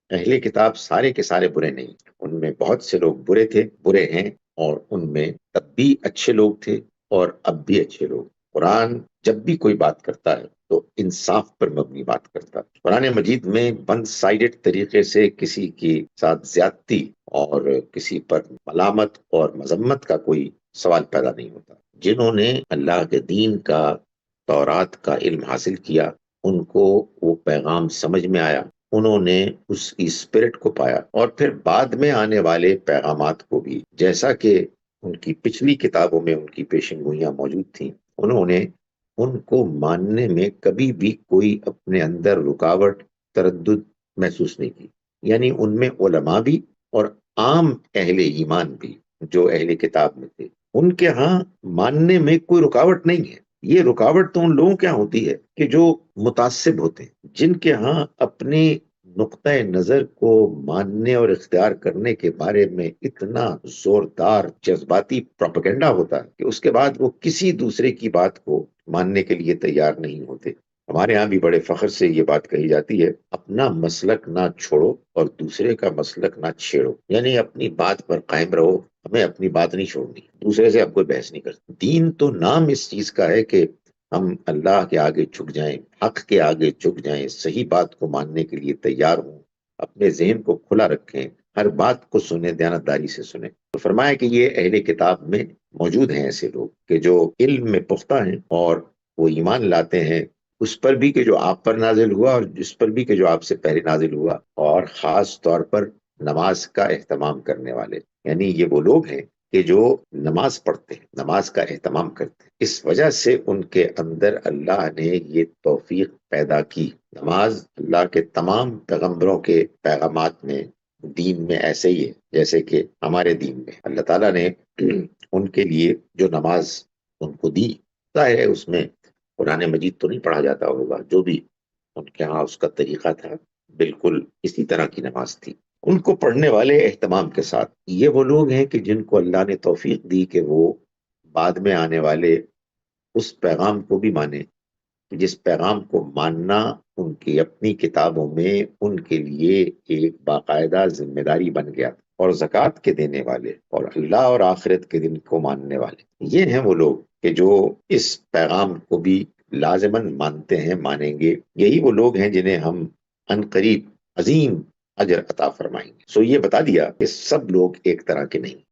اہل کتاب سارے کے سارے برے نہیں، ان میں بہت سے لوگ برے تھے، برے ہیں، اور ان میں تب بھی اچھے لوگ تھے اور اب بھی اچھے لوگ۔ قرآن جب بھی کوئی بات کرتا ہے تو انصاف پر مبنی بات کرتا ہے۔ قرآن مجید میں ون سائیڈڈ طریقے سے کسی کے ساتھ زیادتی اور کسی پر ملامت اور مذمت کا کوئی سوال پیدا نہیں ہوتا۔ جنہوں نے اللہ کے دین کا، تورات کا علم حاصل کیا، ان کو وہ پیغام سمجھ میں آیا، انہوں نے اس کی اسپرٹ کو پایا، اور پھر بعد میں آنے والے پیغامات کو بھی، جیسا کہ ان کی پچھلی کتابوں میں ان کی پیشن گوئیاں موجود تھیں، انہوں نے ان کو ماننے میں کبھی بھی کوئی اپنے اندر رکاوٹ، تردد محسوس نہیں کی۔ یعنی ان میں علماء بھی اور عام اہل ایمان بھی جو اہل کتاب میں تھے، ان کے ہاں ماننے میں کوئی رکاوٹ نہیں ہے۔ یہ رکاوٹ تو ان لوگوں کے ہاں ہوتی ہے کہ جو متعصب ہوتے ہیں، جن کے ہاں اپنی نقطۂ نظر کو ماننے اور اختیار کرنے کے بارے میں اتنا زوردار جذباتی پروپیگنڈا ہوتا ہے کہ اس کے بعد وہ کسی دوسرے کی بات کو ماننے کے لیے تیار نہیں ہوتے۔ ہمارے ہاں بھی بڑے فخر سے یہ بات کہی جاتی ہے، اپنا مسلک نہ چھوڑو اور دوسرے کا مسلک نہ چھیڑو، یعنی اپنی بات پر قائم رہو، ہمیں اپنی بات نہیں چھوڑنی، دوسرے سے اب کوئی بحث نہیں کرتے۔ دین تو نام اس چیز کا ہے کہ ہم اللہ کے آگے جھک جائیں، حق کے آگے جھک جائیں، صحیح بات کو ماننے کے لیے تیار ہوں، اپنے ذہن کو کھلا رکھیں، ہر بات کو سنیں، دیانتداری سے سنیں۔ تو فرمایا کہ یہ اہل کتاب میں موجود ہیں ایسے لوگ کہ جو علم میں پختہ ہیں اور وہ ایمان لاتے ہیں اس پر بھی کہ جو آپ پر نازل ہوا، اور جس پر بھی کہ جو آپ سے پہلے نازل ہوا، اور خاص طور پر نماز کا اہتمام کرنے والے، یعنی یہ وہ لوگ ہیں کہ جو نماز پڑھتے ہیں، نماز کا اہتمام کرتے ہیں۔ اس وجہ سے ان کے اندر اللہ نے یہ توفیق پیدا کی۔ نماز اللہ کے تمام پیغمبروں کے پیغامات میں، دین میں ایسے ہی ہے جیسے کہ ہمارے دین میں اللہ تعالیٰ نے ان کے لیے جو نماز ان کو دی، ظاہر ہے اس میں قرآن مجید تو نہیں پڑھا جاتا ہوگا، جو بھی ان کے ہاں اس کا طریقہ تھا بالکل اسی طرح کی نماز تھی، ان کو پڑھنے والے اہتمام کے ساتھ۔ یہ وہ لوگ ہیں کہ جن کو اللہ نے توفیق دی کہ وہ بعد میں آنے والے اس پیغام کو بھی مانے، جس پیغام کو ماننا ان کی اپنی کتابوں میں ان کے لیے ایک باقاعدہ ذمہ داری بن گیا، اور زکوٰۃ کے دینے والے اور اللہ اور آخرت کے دن کو ماننے والے، یہ ہیں وہ لوگ کہ جو اس پیغام کو بھی لازماً مانتے ہیں، مانیں گے۔ یہی وہ لوگ ہیں جنہیں ہم عنقریب عظیم اجر عطا فرمائیں گے۔ سو یہ بتا دیا کہ سب لوگ ایک طرح کے نہیں۔